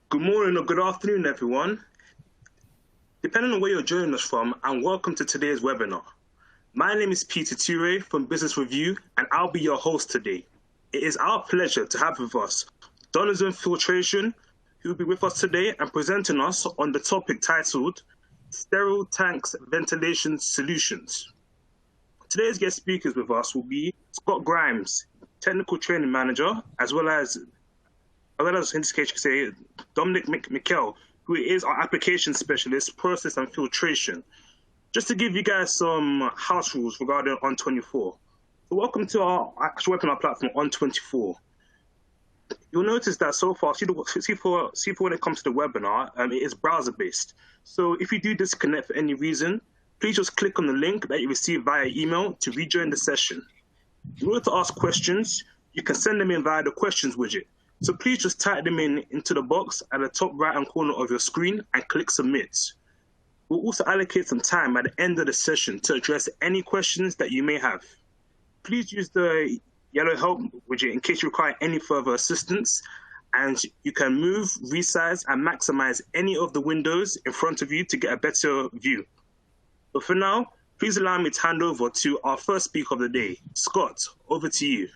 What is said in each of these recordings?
Good morning or good afternoon, everyone, depending on where you're joining us from, and welcome to today's webinar. My name is Peter Ture from Business Review, and I'll be your host today. It is our pleasure to have with us Donaldson Filtration, who will be with us today and presenting us on the topic titled Sterile Tanks Ventilation Solutions. Today's guest speakers with us will be Scott Grimes, Technical Training Manager, as well as in this case, you could say Dominic McKell, who is our Application Specialist, Process and Filtration. Just to give you guys some house rules regarding On24. So welcome to our actual webinar platform, On24. You'll notice that so far, see for when it comes to the webinar, it is browser-based. So if you do disconnect for any reason, please just click on the link that you received via email to rejoin the session. In order to ask questions, you can send them in via the questions widget. So please just type them into the box at the top right-hand corner of your screen and click submit. We'll also allocate some time at the end of the session to address any questions that you may have. Please use the yellow help widget in case you require any further assistance, and you can move, resize, and maximize any of the windows in front of you to get a better view. But for now, please allow me to hand over to our first speaker of the day. Scott, over to you.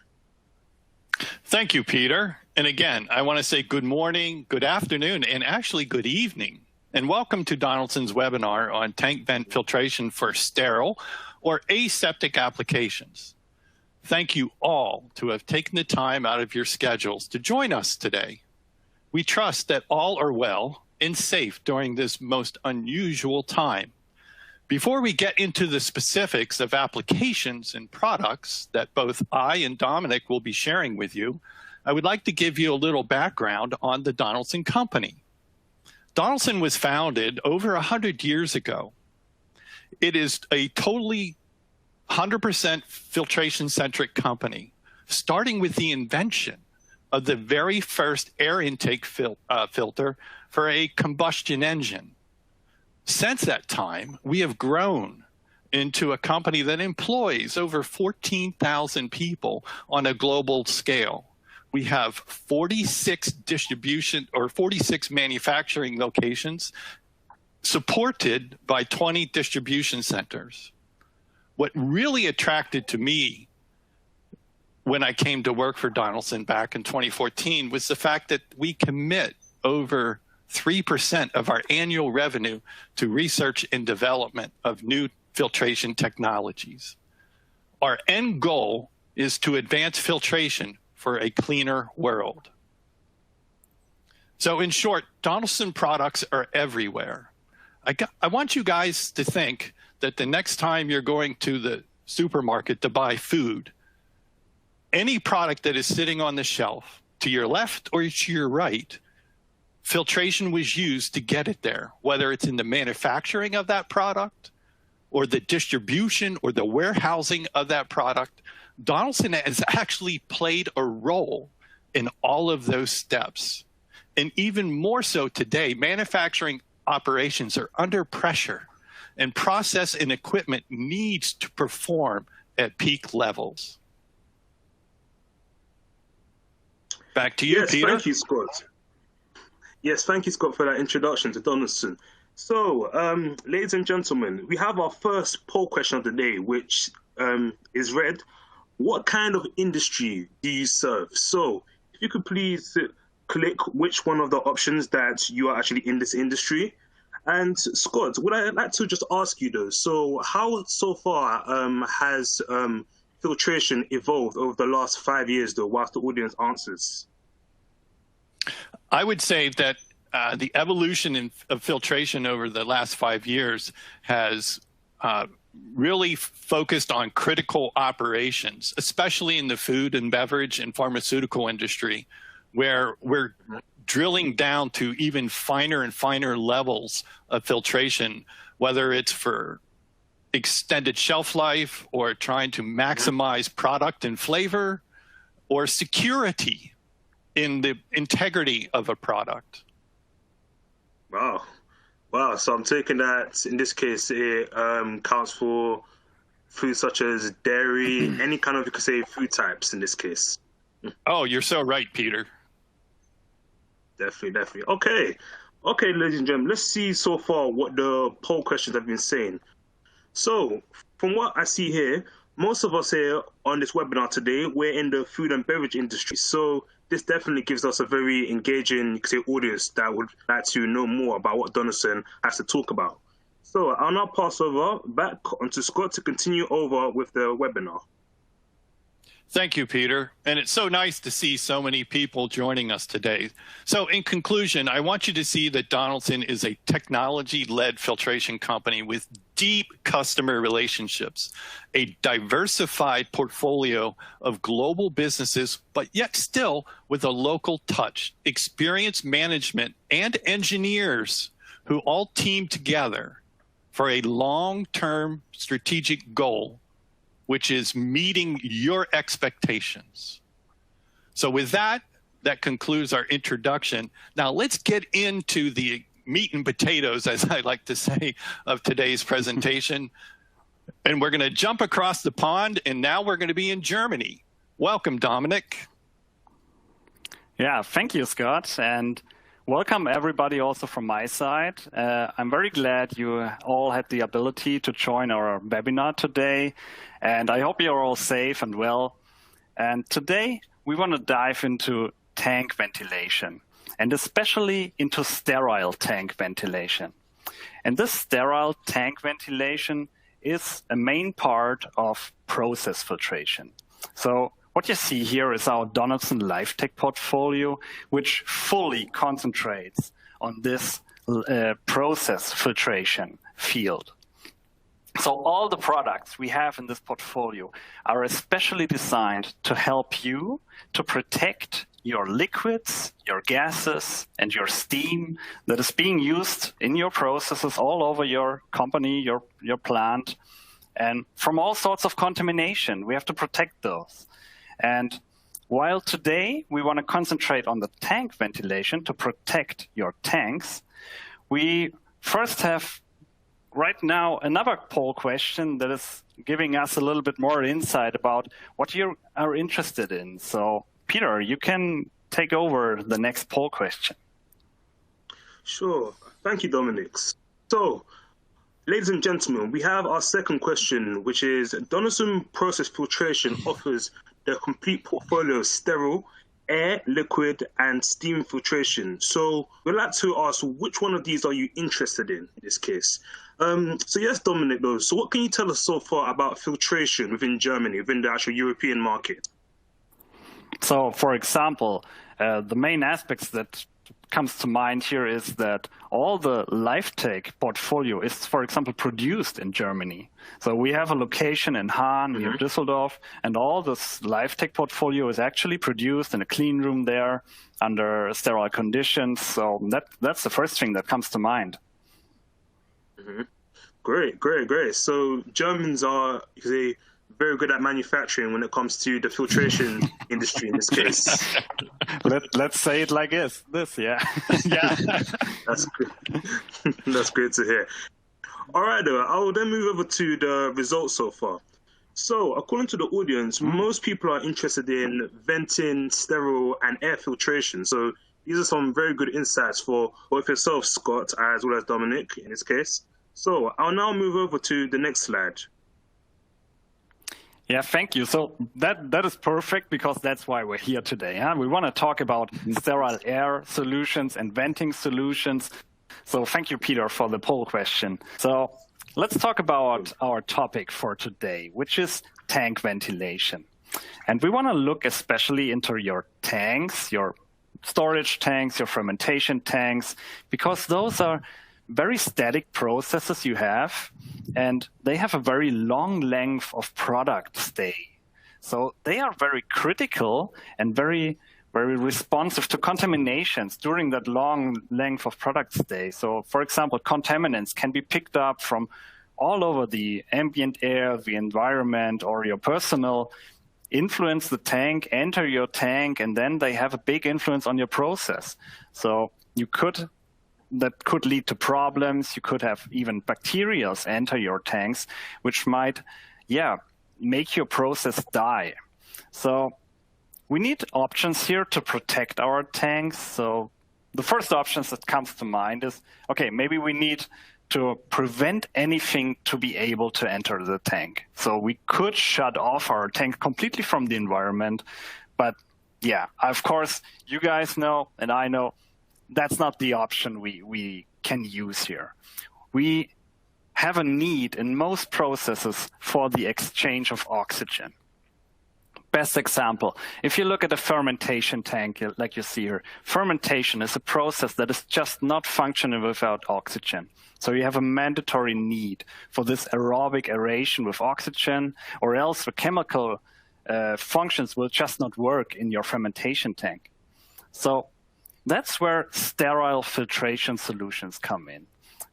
Thank you, Peter. And again, I want to say good morning, good afternoon, and actually good evening. And welcome to Donaldson's webinar on tank vent filtration for sterile or aseptic applications. Thank you all to have taken the time out of your schedules to join us today. We trust that all are well and safe during this most unusual time. Before we get into the specifics of applications and products that both I and Dominic will be sharing with you, I would like to give you a little background on the Donaldson Company. Donaldson was founded over 100 years ago. It is a totally 100% filtration-centric company, starting with the invention of the very first air intake filter for a combustion engine. Since that time, we have grown into a company that employs over 14,000 people on a global scale. We have 46 manufacturing locations supported by 20 distribution centers. What really attracted to me when I came to work for Donaldson back in 2014 was the fact that we commit over 3% of our annual revenue to research and development of new filtration technologies. Our end goal is to advance filtration for a cleaner world. So in short, Donaldson products are everywhere. I want you guys to think that the next time you're going to the supermarket to buy food, any product that is sitting on the shelf to your left or to your right, filtration was used to get it there, whether it's in the manufacturing of that product or the distribution or the warehousing of that product. Donaldson has actually played a role in all of those steps. And even more so today, manufacturing operations are under pressure and process and equipment needs to perform at peak levels. Back to you, Yes, Peter. thank you, Scott. Yes, thank you, Scott, for that introduction to Donaldson. So, ladies and gentlemen, we have our first poll question of the day, which is read, what kind of industry do you serve? So, if you could please click which one of the options that you are actually in this industry. And Scott, would I like to just ask you though, so how so far has filtration evolved over the last 5 years though, whilst the audience answers? I would say that the evolution of filtration over the last 5 years has really focused on critical operations, especially in the food and beverage and pharmaceutical industry, where we're drilling down to even finer and finer levels of filtration, whether it's for extended shelf life or trying to maximize product and flavor or security in the integrity of a product. Wow. Wow. So I'm taking that in this case, it counts for foods such as dairy, any kind of, you could say, food types in this case. Oh, you're so right, Peter. Definitely. Okay, ladies and gentlemen, let's see so far what the poll questions have been saying. So, from what I see here, most of us here on this webinar today, we're in the food and beverage industry. So, this definitely gives us a very engaging, you could say, audience that would like to know more about what Donaldson has to talk about. So, I'll now pass over back onto Scott to continue over with the webinar. Thank you, Peter. And it's so nice to see so many people joining us today. So in conclusion, I want you to see that Donaldson is a technology-led filtration company with deep customer relationships, a diversified portfolio of global businesses, but yet still with a local touch, experienced management, and engineers who all team together for a long-term strategic goal, which is meeting your expectations. So with that concludes our introduction. Now let's get into the meat and potatoes, as I like to say, of today's presentation. And we're going to jump across the pond, and now we're going to be in Germany. Welcome, Dominic. Yeah, thank you, Scott. And welcome everybody also from my side. I'm very glad you all had the ability to join our webinar today. And I hope you're all safe and well. And today we want to dive into tank ventilation, and especially into sterile tank ventilation. And this sterile tank ventilation is a main part of process filtration. So what you see here is our Donaldson LifeTech portfolio, which fully concentrates on this process filtration field. So all the products we have in this portfolio are especially designed to help you to protect your liquids, your gases, and your steam that is being used in your processes all over your company, your plant, and from all sorts of contamination. We have to protect those. And while today we want to concentrate on the tank ventilation to protect your tanks, we first have right now another poll question that is giving us a little bit more insight about what you are interested in. So Peter, you can take over the next poll question. Sure. Thank you, Dominic. So, ladies and gentlemen, we have our second question, which is Donaldson Process Filtration offers the complete portfolio of sterile, air, liquid, and steam filtration. So we'd like to ask, which one of these are you interested in this case? So yes, Dominic, though. So what can you tell us so far about filtration within Germany, within the actual European market? So, for example, the main aspects that comes to mind here is that all the LifeTech portfolio is, for example, produced in Germany. So we have a location in Hahn, near Düsseldorf, and all this LifeTech portfolio is actually produced in a clean room there under sterile conditions. So that's the first thing that comes to mind. Great. So Germans are, you could say, very good at manufacturing when it comes to the filtration industry in this case. Let's say it like this, yeah. Yeah. That's good. That's great to hear. All right, though, I will then move over to the results so far. So, according to the audience, most people are interested in venting, sterile, and air filtration. So, these are some very good insights for both yourself, Scott, as well as Dominic in this case. So, I'll now move over to the next slide. Yeah, thank you. So that is perfect because that's why we're here today. Huh? We want to talk about sterile air solutions and venting solutions. So thank you, Peter, for the poll question. So let's talk about our topic for today, which is tank ventilation. And we want to look especially into your tanks, your storage tanks, your fermentation tanks, because those are very static processes you have, and they have a very long length of product stay. So they are very critical and very responsive to contaminations during that long length of product stay. So, for example, contaminants can be picked up from all over the ambient air, the environment, or your personal influence the tank, enter your tank, and then they have a big influence on your process. So that could lead to problems. You could have even bacteria enter your tanks, which might, make your process die. So we need options here to protect our tanks. So the first options that comes to mind is, okay, maybe we need to prevent anything to be able to enter the tank. So we could shut off our tank completely from the environment. But yeah, of course, you guys know, and I know, that's not the option we can use here. We have a need in most processes for the exchange of oxygen. Best example, if you look at a fermentation tank, like you see here, fermentation is a process that is just not functioning without oxygen. So you have a mandatory need for this aerobic aeration with oxygen, or else the chemical functions will just not work in your fermentation tank. So that's where sterile filtration solutions come in.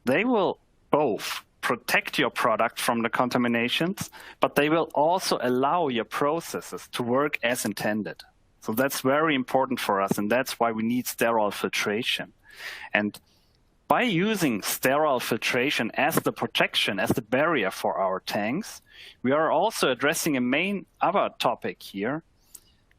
They will both protect your product from the contaminations, but they will also allow your processes to work as intended. So that's very important for us, and that's why we need sterile filtration. And by using sterile filtration as the protection, as the barrier for our tanks, we are also addressing a main other topic here.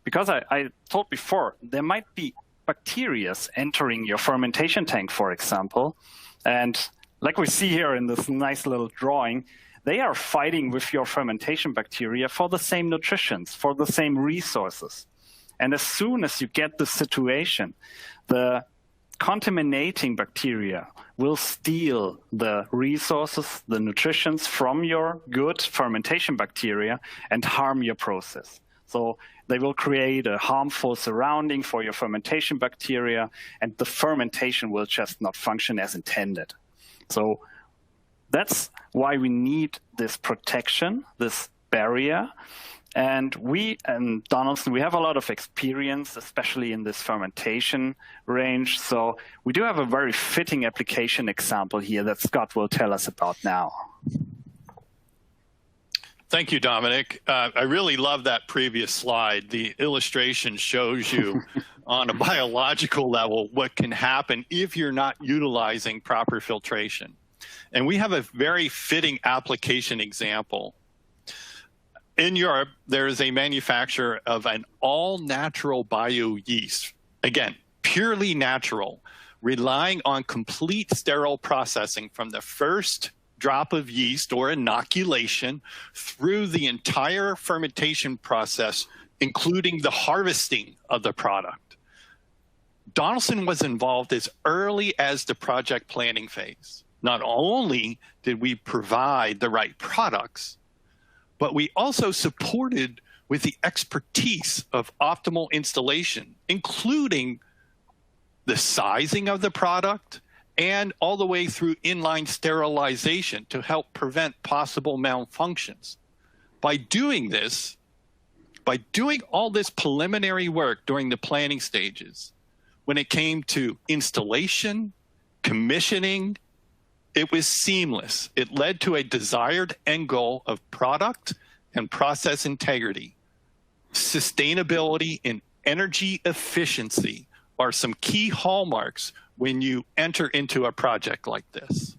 Because I told before, there might be bacteria entering your fermentation tank, for example, and like we see here in this nice little drawing, they are fighting with your fermentation bacteria for the same nutrients, for the same resources. And as soon as you get the situation, the contaminating bacteria will steal the resources, the nutrients from your good fermentation bacteria and harm your process. So they will create a harmful surrounding for your fermentation bacteria, and the fermentation will just not function as intended. So that's why we need this protection, this barrier. And we and Donaldson, we have a lot of experience, especially in this fermentation range. So we do have a very fitting application example here that Scott will tell us about now. Thank you, Dominic. I really love that previous slide. The illustration shows you on a biological level what can happen if you're not utilizing proper filtration. And we have a very fitting application example. In Europe, there is a manufacturer of an all-natural bio yeast. Again, purely natural, relying on complete sterile processing from the first drop of yeast or inoculation through the entire fermentation process, including the harvesting of the product. Donaldson was involved as early as the project planning phase. Not only did we provide the right products, but we also supported with the expertise of optimal installation, including the sizing of the product and all the way through inline sterilization to help prevent possible malfunctions. By doing this, by doing all this preliminary work during the planning stages, when it came to installation, commissioning, it was seamless. It led to a desired end goal of product and process integrity. Sustainability and energy efficiency are some key hallmarks when you enter into a project like this.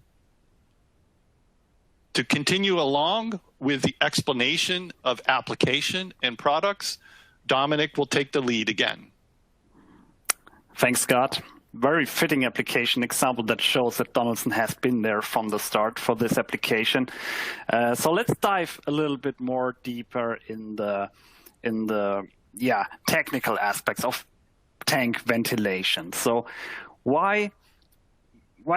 To continue along with the explanation of application and products, Dominic will take the lead again. Thanks, Scott. Very fitting application example that shows that Donaldson has been there from the start for this application. So let's dive a little bit more deeper in the technical aspects of tank ventilation. So why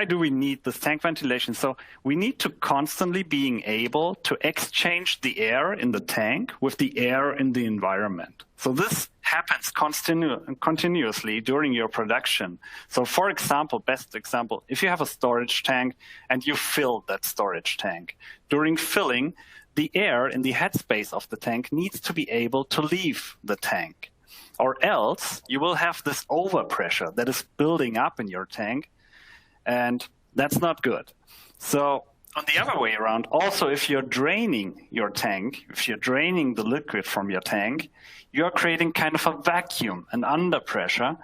do we need this tank ventilation? So we need to constantly being able to exchange the air in the tank with the air in the environment. So this happens continuously during your production. So for example, best example, if you have a storage tank and you fill that storage tank, during filling, the air in the headspace of the tank needs to be able to leave the tank. Or else you will have this overpressure that is building up in your tank, and that's not good. So on the other way around, also if you're draining your tank, if you're draining the liquid from your tank, you're creating kind of a vacuum, an under pressure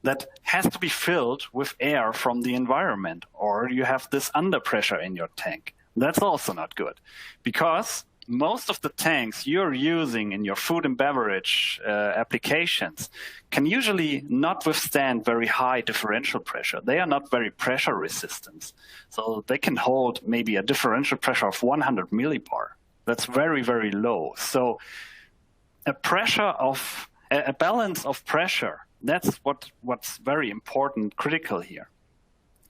that has to be filled with air from the environment, or you have this under pressure in your tank. That's also not good, because most of the tanks you're using in your food and beverage applications can usually not withstand very high differential pressure. They are not very pressure resistant. So they can hold maybe a differential pressure of 100 millibar. That's very, very low. So a balance of pressure, that's what's very important, critical here.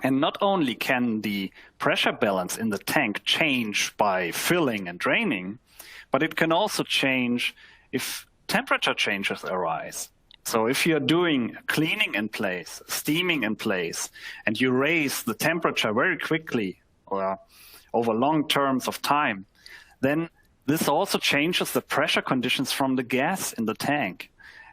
And not only can the pressure balance in the tank change by filling and draining, but it can also change if temperature changes arise. So if you're doing cleaning in place, steaming in place, and you raise the temperature very quickly or over long terms of time, then this also changes the pressure conditions from the gas in the tank.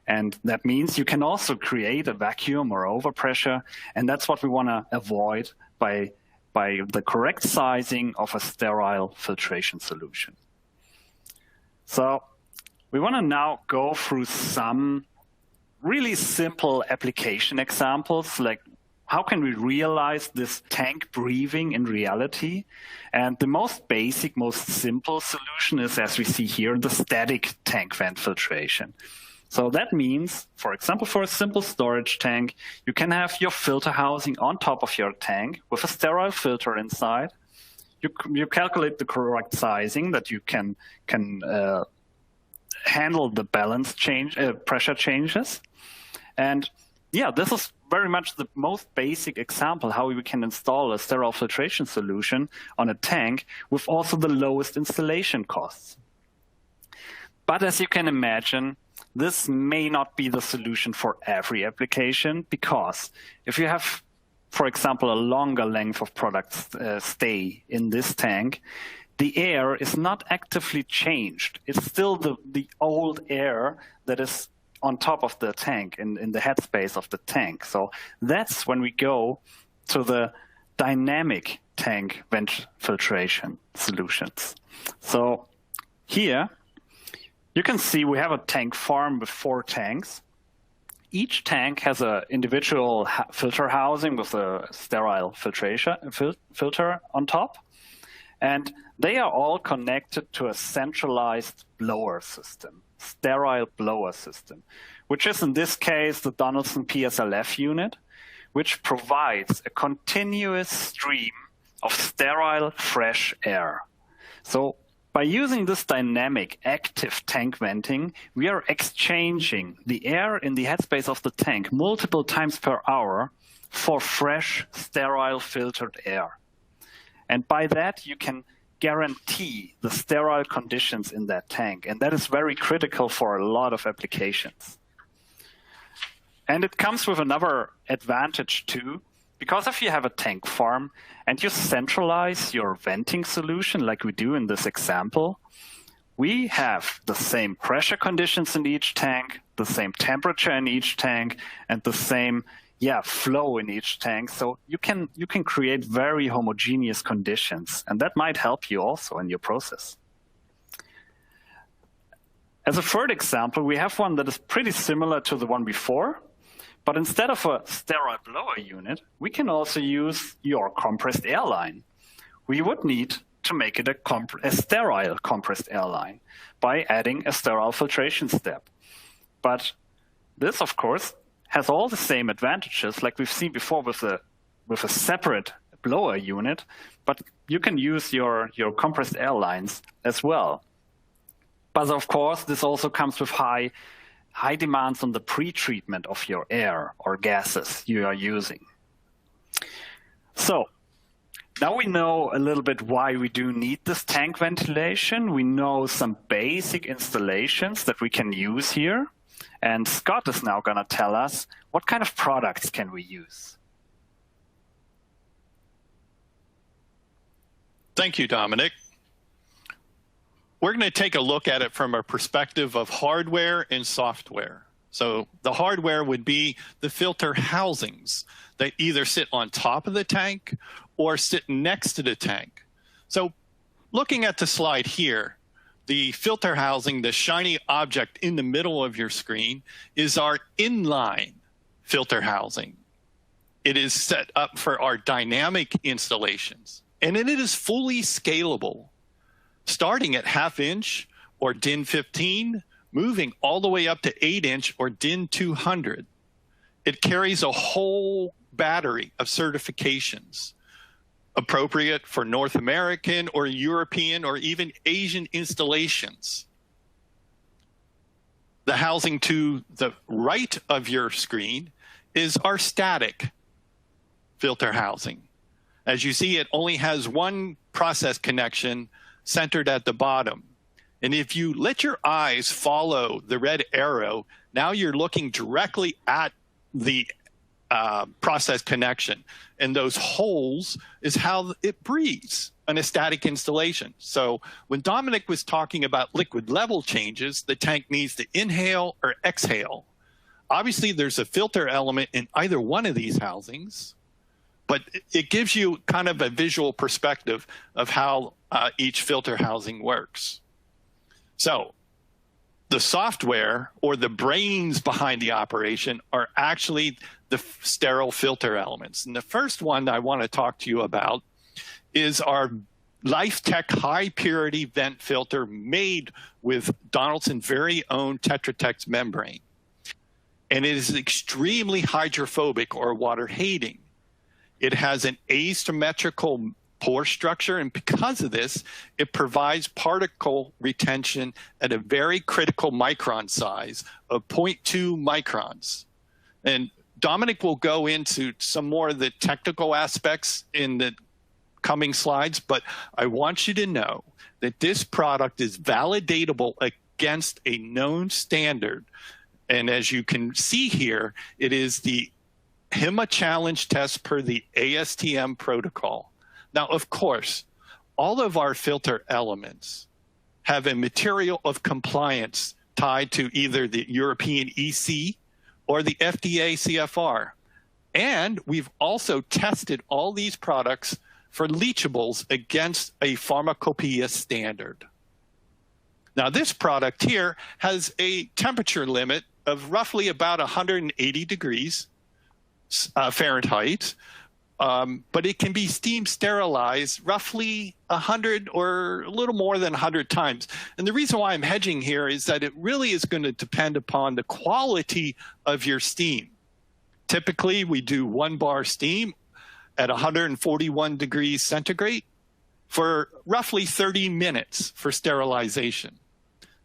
And that means you can also create a vacuum or overpressure, and that's what we want to avoid by the correct sizing of a sterile filtration solution. So we want to now go through some really simple application examples, like how can we realize this tank breathing in reality? And the most basic, most simple solution is, as we see here, the static tank vent filtration. So that means, for example, for a simple storage tank, you can have your filter housing on top of your tank with a sterile filter inside. You calculate the correct sizing that you can handle the balance change, pressure changes. And yeah, this is very much the most basic example how we can install a sterile filtration solution on a tank with also the lowest installation costs. But as you can imagine, this may not be the solution for every application, because if you have, for example, a longer length of product stay in this tank, the air is not actively changed. It's still the old air that is on top of the tank, in the headspace of the tank. So that's when we go to the dynamic tank vent filtration solutions. So here, you can see we have a tank farm with 4 tanks. Each tank has an individual filter housing with a sterile filter on top. And they are all connected to a centralized blower system, sterile blower system, which is in this case the Donaldson PSLF unit, which provides a continuous stream of sterile, fresh air. So by using this dynamic, active tank venting, we are exchanging the air in the headspace of the tank multiple times per hour for fresh, sterile, filtered air. And by that, you can guarantee the sterile conditions in that tank. And that is very critical for a lot of applications. And it comes with another advantage too, because if you have a tank farm and you centralize your venting solution like we do in this example, we have the same pressure conditions in each tank, the same temperature in each tank, and the same flow in each tank. So you can create very homogeneous conditions, and that might help you also in your process. As a third example, we have one that is pretty similar to the one before. But instead of a sterile blower unit, we can also use your compressed air line. We would need to make it a sterile compressed air line by adding a sterile filtration step. But this, of course, has all the same advantages like we've seen before with a separate blower unit, but you can use your compressed air lines as well. But of course, this also comes with high demands on the pre-treatment of your air or gases you are using. So now we know a little bit why we do need this tank ventilation. We know some basic installations that we can use here. And Scott is now going to tell us what kind of products can we use. Thank you, Dominic. We're going to take a look at it from a perspective of hardware and software. So the hardware would be the filter housings that either sit on top of the tank or sit next to the tank. So looking at the slide here, the filter housing, the shiny object in the middle of your screen, is our inline filter housing. It is set up for our dynamic installations, and it is fully scalable. starting at 1/2 inch or DIN 15, moving all the way up to 8 inch or DIN 200. It carries a whole battery of certifications appropriate for North American or European or even Asian installations. The housing to the right of your screen is our static filter housing. As you see, it only has one process connection centered at the bottom. And if you let your eyes follow the red arrow, now you're looking directly at the process connection. And those holes is how it breathes on a static installation. So when Dominic was talking about liquid level changes, the tank needs to inhale or exhale. Obviously, there's a filter element in either one of these housings, but it gives you kind of a visual perspective of how each filter housing works. So the software or the brains behind the operation are actually the sterile filter elements. And the first one I want to talk to you about is our LifeTech high purity vent filter made with Donaldson's very own Tetra Tech membrane. And it is extremely hydrophobic or water hating. It has an asymmetrical pore structure, and because of this, it provides particle retention at a very critical micron size of 0.2 microns. And Dominic will go into some more of the technical aspects in the coming slides, but I want you to know that this product is validatable against a known standard. And as you can see here, it is the HIMA challenge test per the ASTM protocol. Now, of course, all of our filter elements have a material of compliance tied to either the European EC or the FDA CFR. And we've also tested all these products for leachables against a pharmacopoeia standard. Now, this product here has a temperature limit of roughly about 180 degrees Fahrenheit, but it can be steam sterilized roughly 100 or a little more than 100 times. And the reason why I'm hedging here is that it really is going to depend upon the quality of your steam. Typically, we do 1 bar steam at 141 degrees centigrade for roughly 30 minutes for sterilization.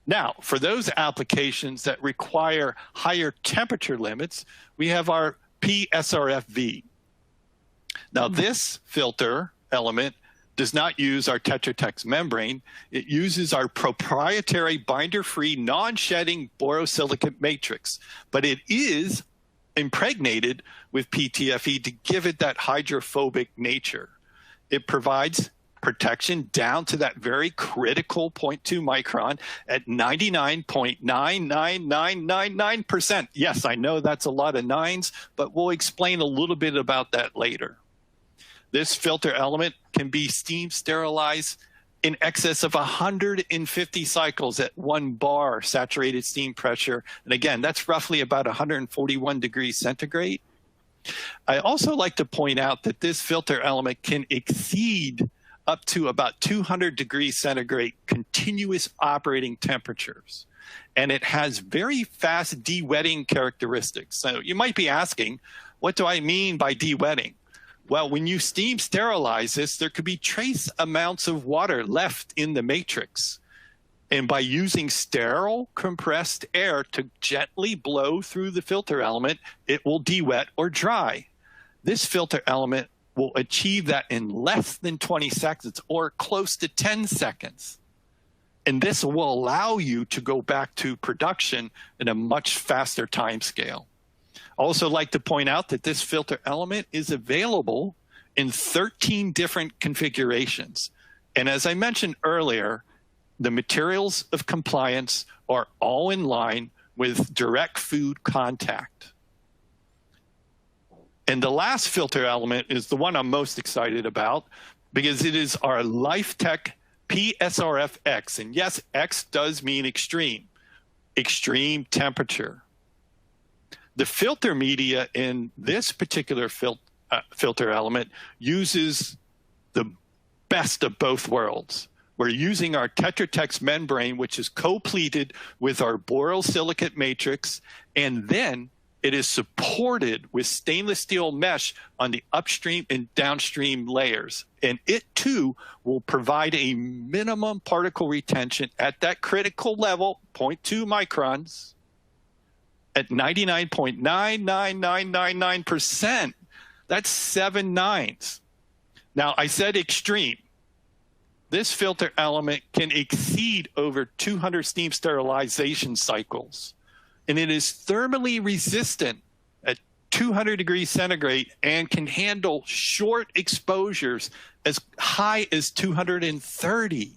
Now, for those applications that require higher temperature limits, we have our PSRFV. Now, this filter element does not use our Tetra Tech membrane. It uses our proprietary binder-free, non-shedding borosilicate matrix, but it is impregnated with PTFE to give it that hydrophobic nature. It provides protection down to that very critical 0.2 micron at 99.99999%. Yes, I know that's a lot of nines, but we'll explain a little bit about that later. This filter element can be steam sterilized in excess of 150 cycles at 1 bar saturated steam pressure. And again, that's roughly about 141 degrees centigrade. I also like to point out that this filter element can exceed up to about 200 degrees centigrade continuous operating temperatures. And it has very fast de-wetting characteristics. So you might be asking, what do I mean by de-wetting? Well, when you steam sterilize this, there could be trace amounts of water left in the matrix. And by using sterile compressed air to gently blow through the filter element, it will de-wet or dry. This filter element will achieve that in less than 20 seconds or close to 10 seconds. And this will allow you to go back to production in a much faster time scale. I also like to point out that this filter element is available in 13 different configurations. And as I mentioned earlier, the materials of compliance are all in line with direct food contact. And the last filter element is the one I'm most excited about because it is our LifeTech PSRFX. And yes, X does mean extreme temperature. The filter media in this particular filter element uses the best of both worlds. We're using our Tetra Tech membrane, which is co-pleated with our borosilicate matrix, and then it is supported with stainless steel mesh on the upstream and downstream layers. And it too will provide a minimum particle retention at that critical level, 0.2 microns, at 99.99999%. That's 7 nines. Now, I said extreme. This filter element can exceed over 200 steam sterilization cycles, and it is thermally resistant at 200 degrees centigrade and can handle short exposures as high as 230.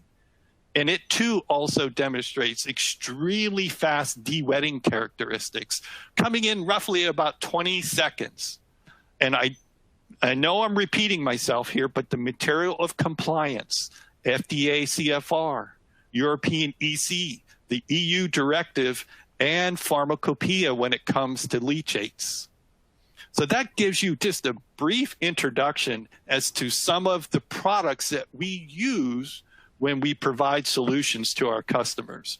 And it too also demonstrates extremely fast de-wetting characteristics, coming in roughly about 20 seconds. And I know I'm repeating myself here, but the material of compliance, FDA CFR, European EC, the EU directive, and pharmacopoeia when it comes to leachates. So that gives you just a brief introduction as to some of the products that we use when we provide solutions to our customers.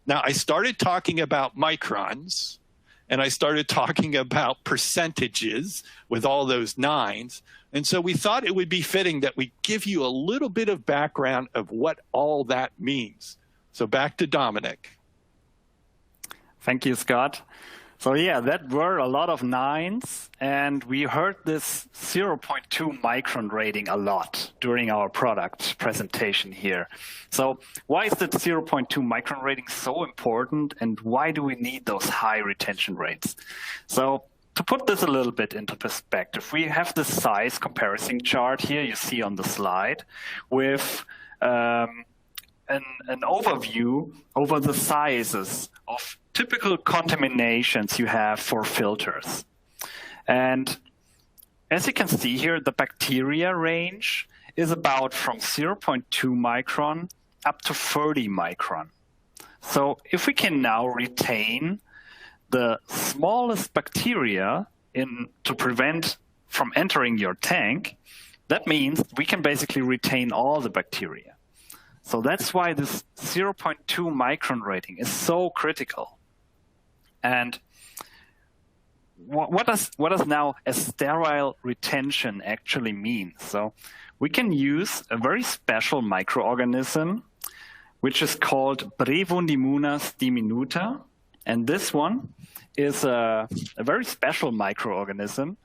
Now, I started talking about microns, and I started talking about percentages with all those nines. And so we thought it would be fitting that we give you a little bit of background of what all that means. So back to Dominic. Thank you, Scott. So yeah, that were a lot of nines, and we heard this 0.2 micron rating a lot during our product presentation here. So why is that 0.2 micron rating so important, and why do we need those high retention rates? So to put this a little bit into perspective, we have the size comparison chart here you see on the slide with an overview over the sizes of typical contaminations you have for filters. And as you can see here, the bacteria range is about from 0.2 micron up to 30 micron. So if we can now retain the smallest bacteria to prevent from entering your tank, that means we can basically retain all the bacteria. So that's why this 0.2 micron rating is so critical. And what does now a sterile retention actually mean? So we can use a very special microorganism, which is called Brevundimunas diminuta. And this one is a very special microorganism.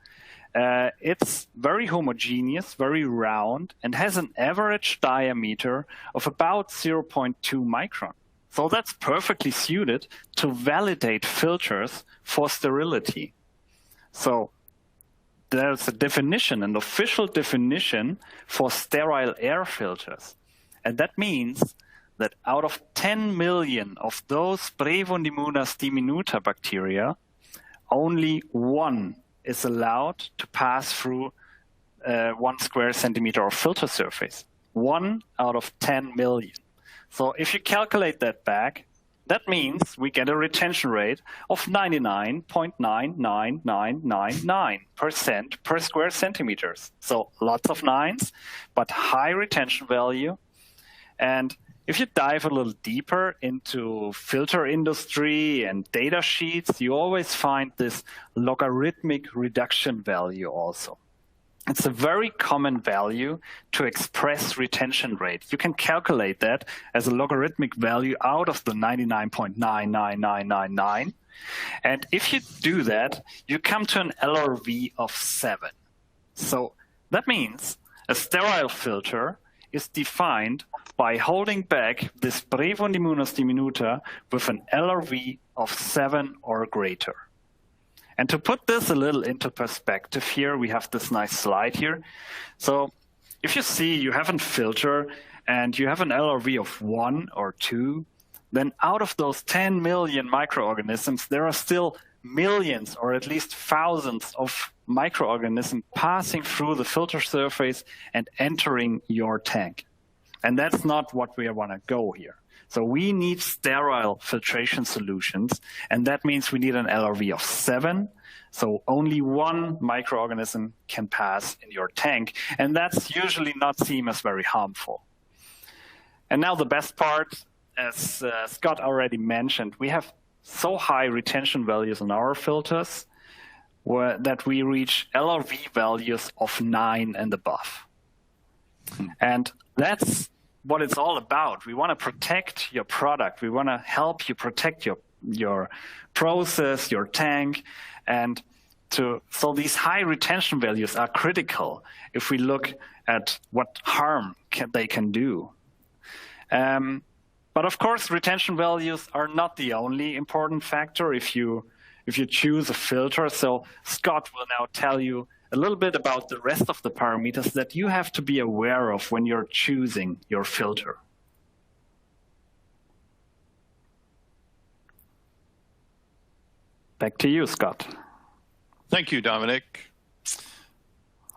It's very homogeneous, very round, and has an average diameter of about 0.2 micron. So that's perfectly suited to validate filters for sterility. So there's a definition, an official definition for sterile air filters. And that means that out of 10 million of those Brevundimunas diminuta bacteria, only one is allowed to pass through 1 square centimeter of filter surface. 1 out of 10 million. So if you calculate that back, that means we get a retention rate of 99.99999% per square centimeters. So lots of nines, but high retention value. And if you dive a little deeper into filter industry and data sheets, you always find this logarithmic reduction value also. It's a very common value to express retention rate. You can calculate that as a logarithmic value out of the 99.99999. And if you do that, you come to an LRV of 7. So that means a sterile filter is defined by holding back this Brevundimunas diminuta with an LRV of 7 or greater. And to put this a little into perspective here, we have this nice slide here. So if you see you have a filter and you have an LRV of 1 or 2, then out of those 10 million microorganisms, there are still millions or at least thousands of microorganisms passing through the filter surface and entering your tank. And that's not what we want to go here. So we need sterile filtration solutions, and that means we need an LRV of 7. So only one microorganism can pass in your tank, and that's usually not seen as very harmful. And now the best part, as Scott already mentioned, we have so high retention values on our filters that we reach LRV values of 9 and above. And that's what it's all about. We want to protect your product. We want to help you protect your process, your tank. And so these high retention values are critical if we look at what harm they can do. But of course, retention values are not the only important factor if you choose a filter. So Scott will now tell you a little bit about the rest of the parameters that you have to be aware of when you're choosing your filter. Back to you, Scott. Thank you, Dominic.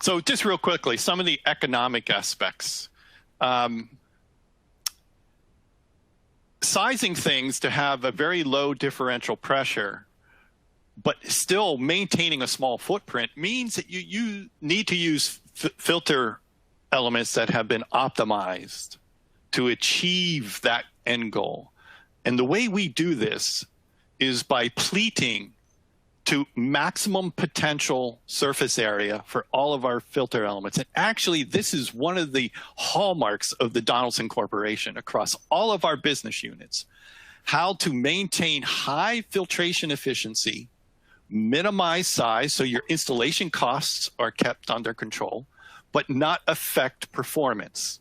So just real quickly, some of the economic aspects. Sizing things to have a very low differential pressure, but still maintaining a small footprint means that you need to use filter elements that have been optimized to achieve that end goal. And the way we do this is by pleating to maximum potential surface area for all of our filter elements. And actually, this is one of the hallmarks of the Donaldson Corporation across all of our business units, how to maintain high filtration efficiency, minimize size so your installation costs are kept under control, but not affect performance.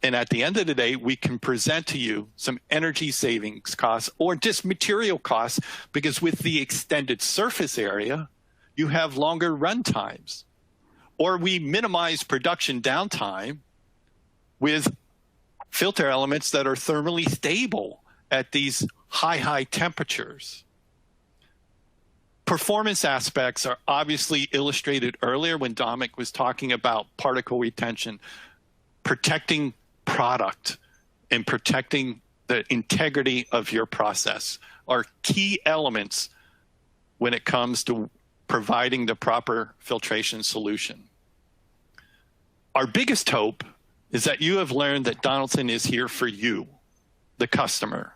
And at the end of the day, we can present to you some energy savings costs or just material costs, because with the extended surface area, you have longer run times. Or we minimize production downtime with filter elements that are thermally stable at these high temperatures. Performance aspects are obviously illustrated earlier when Dominic was talking about particle retention, protecting product and protecting the integrity of your process are key elements when it comes to providing the proper filtration solution. Our biggest hope is that you have learned that Donaldson is here for you, the customer.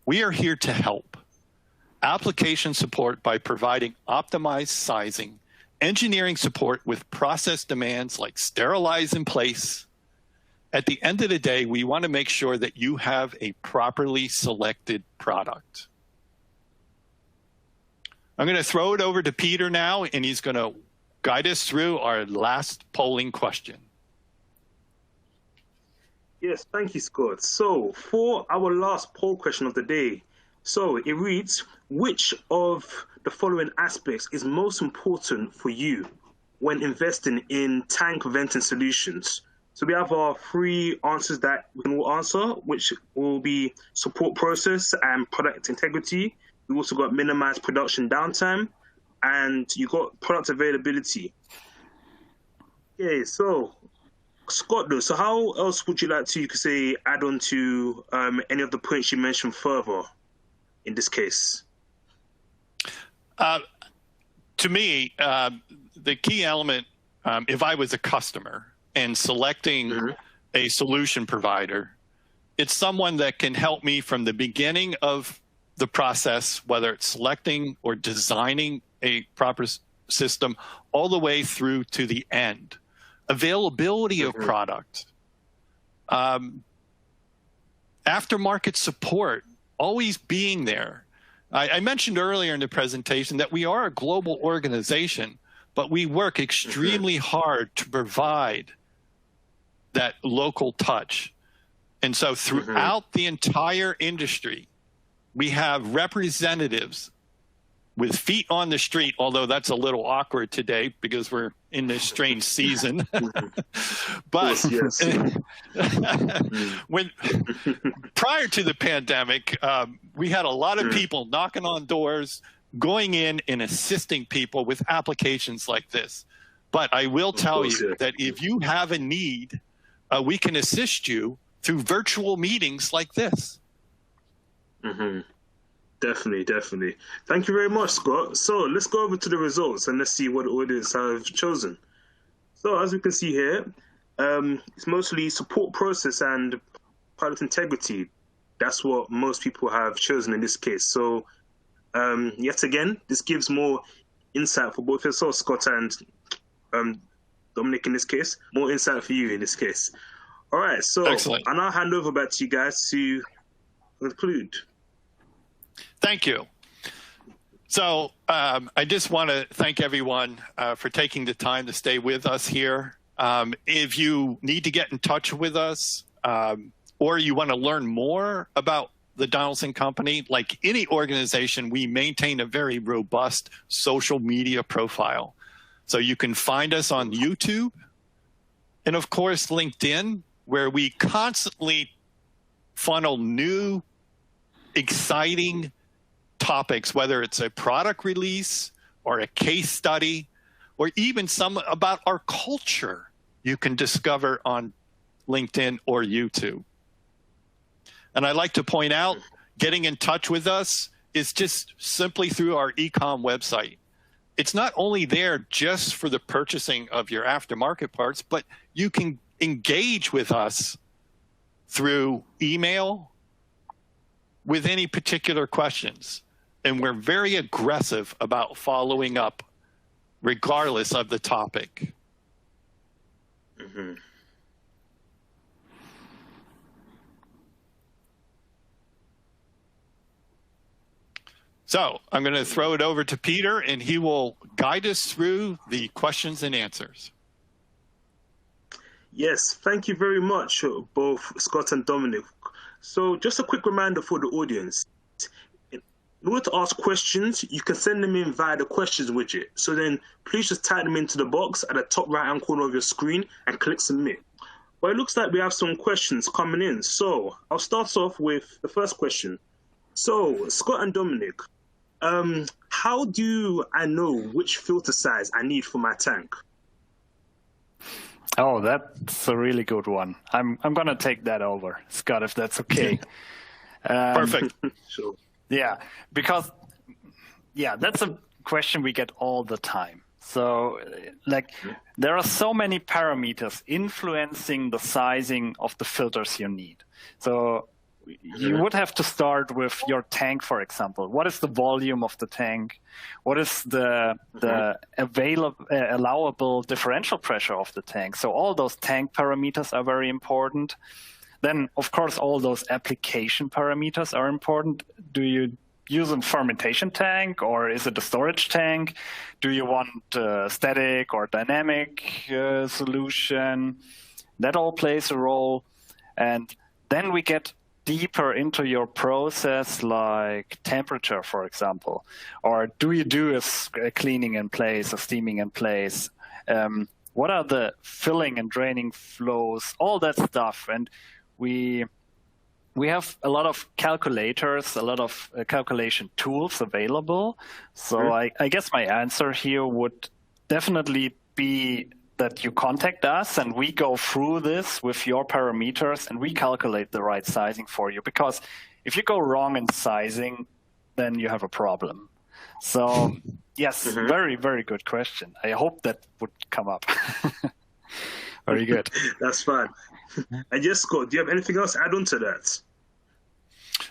We are here to help. Application support by providing optimized sizing, engineering support with process demands like sterilize in place. At the end of the day, we want to make sure that you have a properly selected product. I'm going to throw it over to Peter now, and he's going to guide us through our last polling question. Yes, thank you, Scott. So for our last poll question of the day, so it reads, which of the following aspects is most important for you when investing in tank venting solutions? So we have our 3 answers that we can all answer, which will be support process and product integrity. We also got minimized production downtime, and you got product availability. Okay, so Scott, though, so how else would you like to, you could say, add on to any of the points you mentioned further in this case? To me, the key element, if I was a customer and selecting a solution provider, it's someone that can help me from the beginning of the process, whether it's selecting or designing a proper system, all the way through to the end. Availability of product, aftermarket support, always being there. I mentioned earlier in the presentation that we are a global organization, but we work extremely hard to provide that local touch. And so throughout the entire industry, we have representatives with feet on the street, although that's a little awkward today because we're in this strange season. But when prior to the pandemic, we had a lot of people knocking on doors, going in and assisting people with applications like this. But I will tell you that if you have a need, we can assist you through virtual meetings like this. Definitely. Thank you very much, Scott. So let's go over to the results and let's see what the audience have chosen. So as we can see here, it's mostly support process and product integrity. That's what most people have chosen in this case. So yet again, this gives more insight for both yourself, Scott, and Dominic in this case. More insight for you in this case. All right, so Excellent. I'll now hand over back to you guys to conclude. Thank you. So I just want to thank everyone for taking the time to stay with us here. If you need to get in touch with us or you want to learn more about the Donaldson Company, like any organization, we maintain a very robust social media profile. So you can find us on YouTube and, of course, LinkedIn, where we constantly funnel new, exciting topics, whether it's a product release or a case study, or even some about our culture you can discover on LinkedIn or YouTube. And I'd like to point out, getting in touch with us is just simply through our e-com website. It's not only there just for the purchasing of your aftermarket parts, but you can engage with us through email with any particular questions. And we're very aggressive about following up regardless of the topic. Mm-hmm. So I'm going to throw it over to Peter, and he will guide us through the questions and answers. Yes, thank you very much, both Scott and Dominic. So just a quick reminder for the audience. In order to ask questions, you can send them in via the questions widget. So then please just type them into the box at the top right-hand corner of your screen and click submit. Well, it looks like we have some questions coming in. So I'll start off with the first question. So Scott and Dominic, how do I know which filter size I need for my tank? Oh, that's a really good one. I'm going to take that over, Scott, if that's okay. Perfect. Sure. Yeah, because, that's a question we get all the time. So, there are so many parameters influencing the sizing of the filters you need. So, you would have to start with your tank, for example. What is the volume of the tank? What is the allowable differential pressure of the tank? So, all those tank parameters are very important. Then, of course, all those application parameters are important. Do you use a fermentation tank, or is it a storage tank? Do you want a static or dynamic solution? That all plays a role. And then we get deeper into your process, like temperature, for example. Or do you do a cleaning in place, a steaming in place? What are the filling and draining flows? All that stuff. And we have a lot of calculators, a lot of calculation tools available. So I guess my answer here would definitely be that you contact us and we go through this with your parameters and we calculate the right sizing for you. Because if you go wrong in sizing, then you have a problem. So yes, very, very good question. I hope that would come up. Very good. That's fine. And yes, Scott, do you have anything else to add on to that?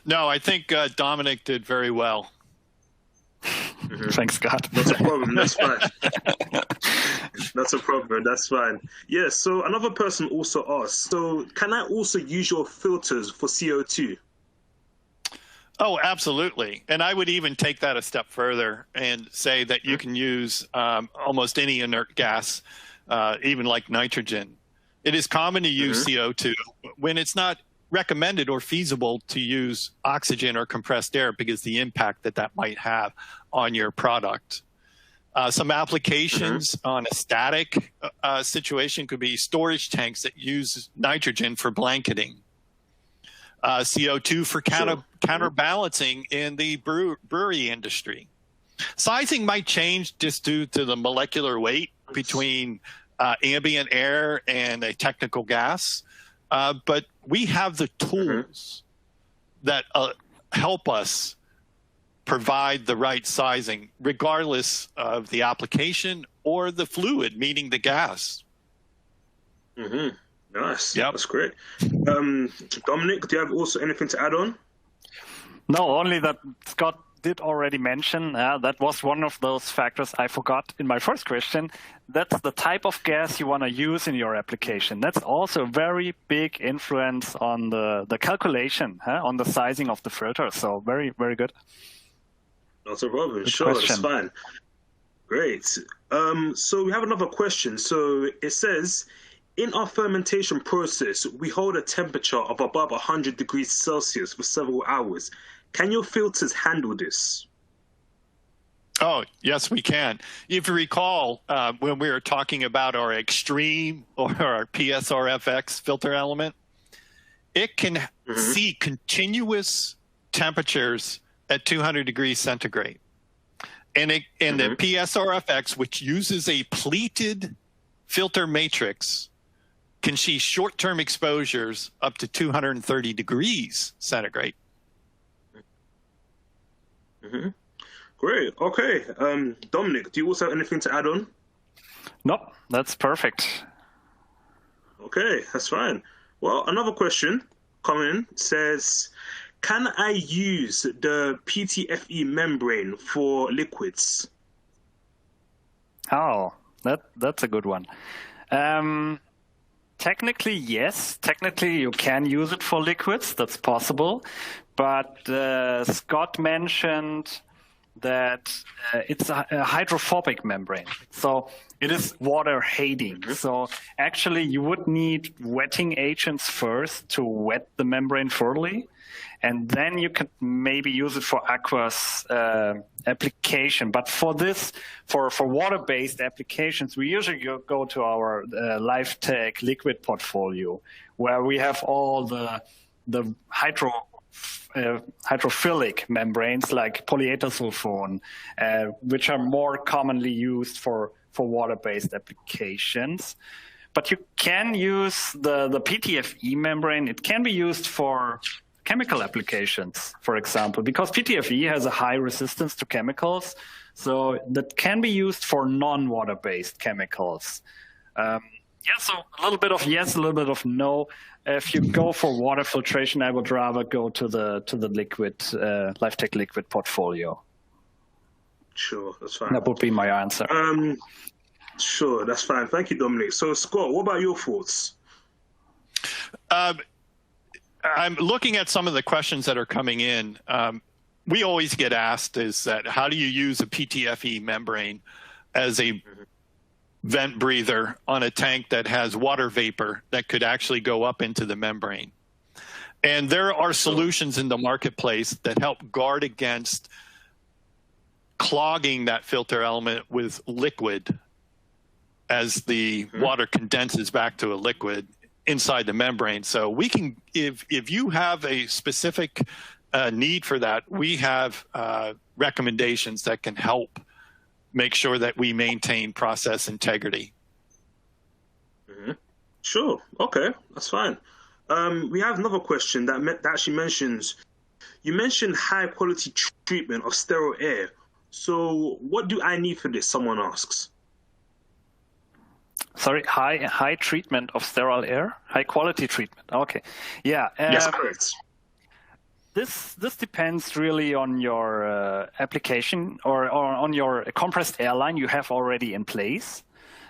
No, I think Dominic did very well. Thanks, Scott. Not a problem. That's fine. Not a problem. That's fine. Yeah, so another person also asked, so can I also use your filters for CO2? Oh, absolutely. And I would even take that a step further and say that you can use almost any inert gas, even like nitrogen. It is common to use CO2 when it's not recommended or feasible to use oxygen or compressed air because the impact that might have on your product. Some applications on a static situation could be storage tanks that use nitrogen for blanketing. CO2 for counterbalancing in the brewery industry. Sizing might change just due to the molecular weight between ambient air and a technical gas, but we have the tools that help us provide the right sizing, regardless of the application or the fluid, meaning the gas. Nice. Yep. That's great. Dominic, do you have also anything to add on? No, only that Scott did already mention, that was one of those factors I forgot in my first question. That's the type of gas you want to use in your application. That's also a very big influence on the calculation, on the sizing of the filter. So very, very good. Not a problem. Good Sure, question. that's fine. Great. So we have another question. So it says, in our fermentation process, we hold a temperature of above 100 degrees Celsius for several hours. Can your filters handle this? Oh, yes, we can. If you recall, when we were talking about our extreme or our PSRFX filter element, it can see continuous temperatures at 200 degrees centigrade. And the PSRFX, which uses a pleated filter matrix, can see short-term exposures up to 230 degrees centigrade. Great. Okay. Dominic, do you also have anything to add on? Nope, that's perfect. Okay, that's fine. Well, another question coming says, can I use the PTFE membrane for liquids? Oh, that's a good one. Technically, yes. Technically, you can use it for liquids. That's possible. But Scott mentioned that it's a hydrophobic membrane. So it is water hating. So actually, you would need wetting agents first to wet the membrane thoroughly. And then you could maybe use it for aqueous application. But for this, for water-based applications, we usually go to our LifeTech liquid portfolio, where we have all the hydrophilic membranes like polyethersulfone, which are more commonly used for water-based applications. But you can use the PTFE membrane. It can be used for chemical applications, for example, because PTFE has a high resistance to chemicals, so that can be used for non-water-based chemicals. So a little bit of yes, a little bit of no. If you go for water filtration, I would rather go to the liquid LifeTech liquid portfolio. Sure, that's fine. That would be my answer. Sure, that's fine. Thank you, Dominic. So, Scott, what about your thoughts? I'm looking at some of the questions that are coming in. We always get asked is that how do you use a PTFE membrane as a vent breather on a tank that has water vapor that could actually go up into the membrane? And there are solutions in the marketplace that help guard against clogging that filter element with liquid as the water condenses back to a liquid inside the membrane. So we can, if you have a specific need for that, we have recommendations that can help make sure that we maintain process integrity. Sure. Okay, that's fine. We have another question that actually mentions, you mentioned high quality treatment of sterile air. So what do I need for this? Someone asks. Sorry, high treatment of sterile air, high quality treatment. Okay, yeah. Yes, correct. This depends really on your application or on your compressed air line you have already in place.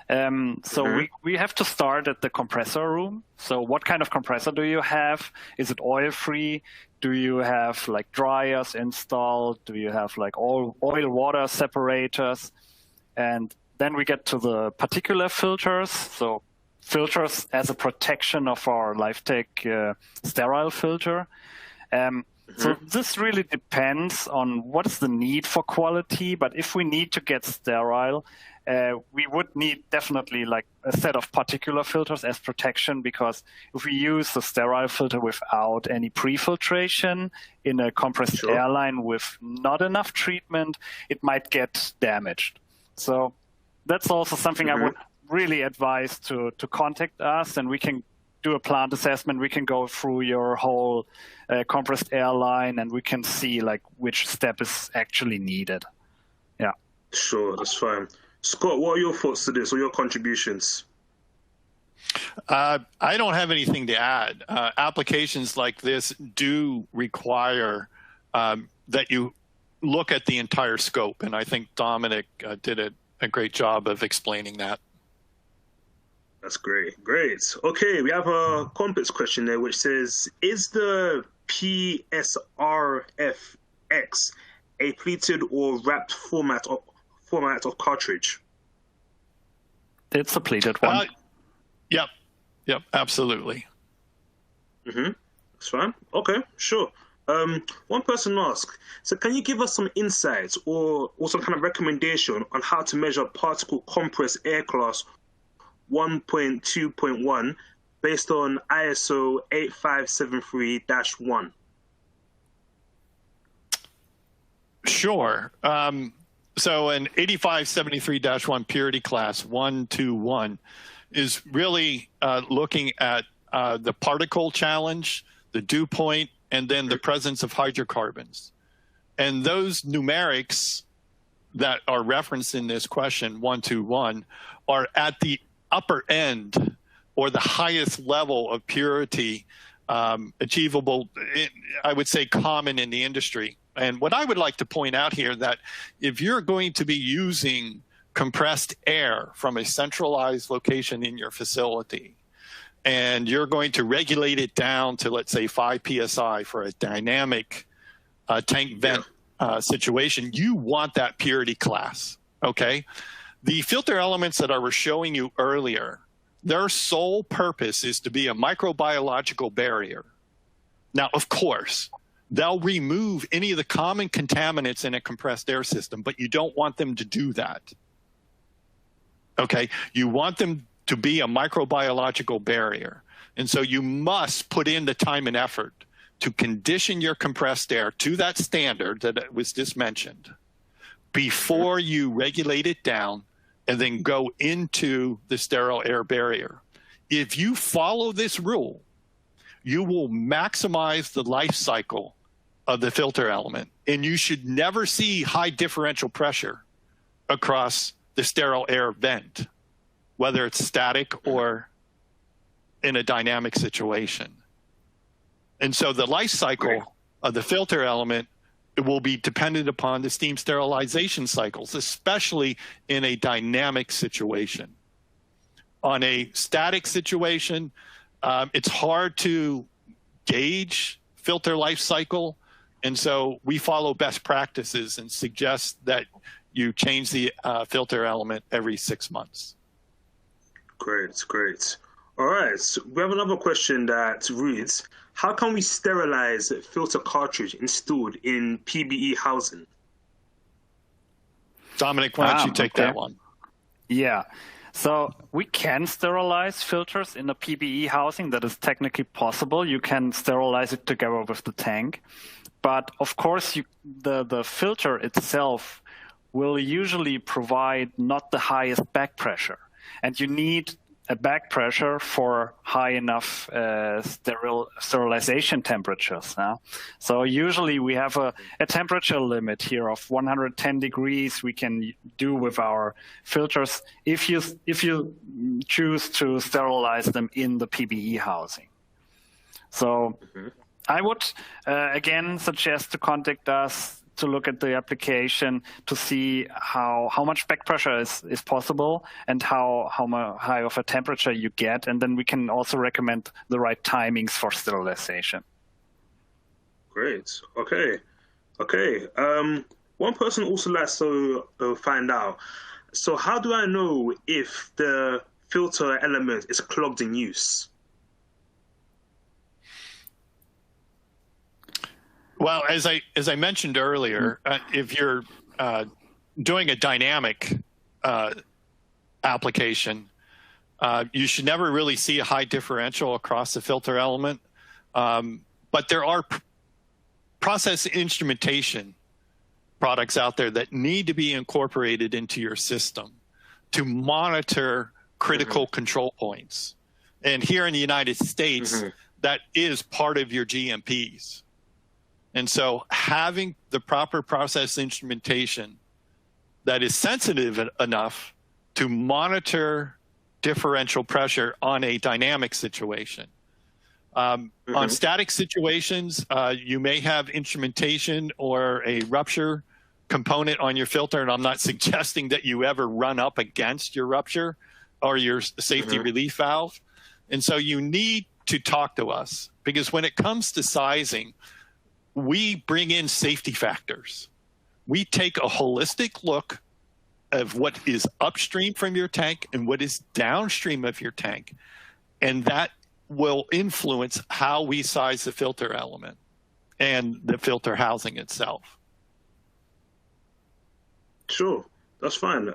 So we have to start at the compressor room. So what kind of compressor do you have? Is it oil free? Do you have like dryers installed? Do you have like oil water separators? And then we get to the particular filters. So filters as a protection of our LifeTech sterile filter. So this really depends on what is the need for quality. But if we need to get sterile, we would need definitely like a set of particular filters as protection, because if we use the sterile filter without any pre-filtration in a compressed air line with not enough treatment, it might get damaged. So that's also something I would really advise to contact us, and we can do a plant assessment. We can go through your whole compressed air line, and we can see like which step is actually needed. Yeah. Sure, that's fine. Scott, what are your thoughts to this or your contributions? I don't have anything to add. Applications like this do require that you look at the entire scope, and I think Dominic did a great job of explaining that. That's great. Great. Okay, we have a complex question there which says, is the PSRFX a pleated or wrapped format of cartridge? It's a pleated one. Yep, absolutely. That's fine. Okay, sure. One person asked, so can you give us some insights or some kind of recommendation on how to measure particle compressed air class 1.2.1 based on ISO 8573-1? Sure. So an 8573-1 purity class 121 is really looking at the particle challenge, the dew point, and then the presence of hydrocarbons. And those numerics that are referenced in this question, 121, are at the upper end or the highest level of purity achievable, I would say common in the industry. And what I would like to point out here that if you're going to be using compressed air from a centralized location in your facility, and you're going to regulate it down to, let's say, 5 psi for a dynamic tank vent situation, you want that purity class, okay? The filter elements that I was showing you earlier, their sole purpose is to be a microbiological barrier. Now, of course, they'll remove any of the common contaminants in a compressed air system, but you don't want them to do that. Okay, you want them to be a microbiological barrier. And so you must put in the time and effort to condition your compressed air to that standard that was just mentioned before you regulate it down and then go into the sterile air barrier. If you follow this rule, you will maximize the life cycle of the filter element, and you should never see high differential pressure across the sterile air vent, whether it's static or in a dynamic situation. And so the life cycle of the filter element, it will be dependent upon the steam sterilization cycles, especially in a dynamic situation. On a static situation, it's hard to gauge filter life cycle. And so we follow best practices and suggest that you change the filter element every 6 months. Great, great. All right, so we have another question that reads, how can we sterilize filter cartridge installed in PBE housing? Dominic, why don't you take that one? Yeah, so we can sterilize filters in a PBE housing. That is technically possible. You can sterilize it together with the tank. But of course, the filter itself will usually provide not the highest back pressure. And you need a back pressure for high enough sterilization temperatures. So usually we have a temperature limit here of 110 degrees we can do with our filters if you choose to sterilize them in the PBE housing. So I would again suggest to contact us to look at the application to see how much back pressure is possible and how high of a temperature you get. And then we can also recommend the right timings for sterilization. Great. Okay. One person also likes to find out, so how do I know if the filter element is clogged in use? Well, as I mentioned earlier, if you're doing a dynamic application, you should never really see a high differential across the filter element. But there are process instrumentation products out there that need to be incorporated into your system to monitor critical control points. And here in the United States, that is part of your GMPs. And so having the proper process instrumentation that is sensitive enough to monitor differential pressure on a dynamic situation. On static situations, you may have instrumentation or a rupture component on your filter, and I'm not suggesting that you ever run up against your rupture or your safety relief valve. And so you need to talk to us, because when it comes to sizing, we bring in safety factors. We take a holistic look of what is upstream from your tank and what is downstream of your tank, and that will influence how we size the filter element and the filter housing itself. Sure, that's fine.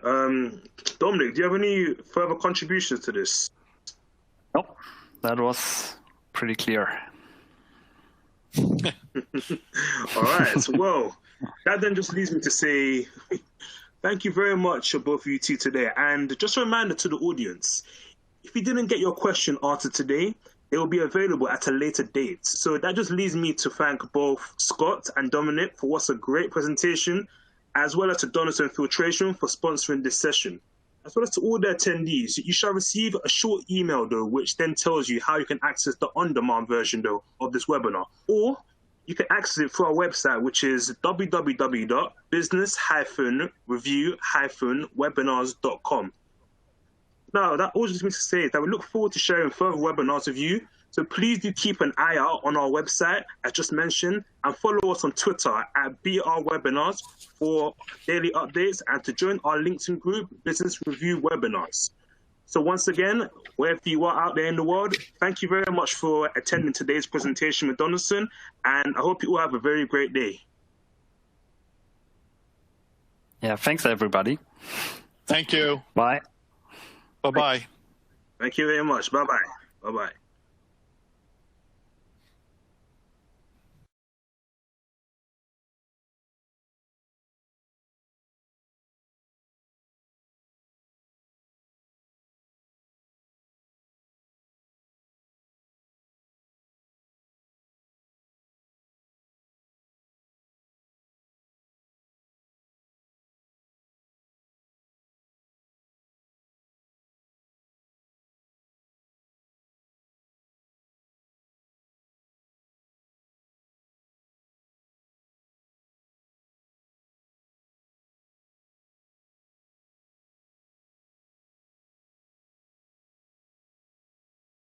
Dominic, do you have any further contributions to this? Nope, that was pretty clear. All right, well, that then just leads me to say thank you very much to both of you two today. And just a reminder to the audience, if you didn't get your question answered today, it will be available at a later date. So that just leaves me to thank both Scott and Dominic for what's a great presentation, as well as to Donaldson Filtration for sponsoring this session. As well as to all the attendees, you shall receive a short email though, which then tells you how you can access the on-demand version though of this webinar. Or you can access it through our website, which is www.business-review-webinars.com. Now, that all just means to say that we look forward to sharing further webinars with you. So please do keep an eye out on our website, as just mentioned, and follow us on Twitter at BRWebinars for daily updates and to join our LinkedIn group, Business Review Webinars. So once again, wherever you are out there in the world, thank you very much for attending today's presentation with Donaldson, and I hope you all have a very great day. Yeah, thanks everybody. Thank you. Bye. Bye-bye. Thank you very much. Bye-bye. Bye-bye.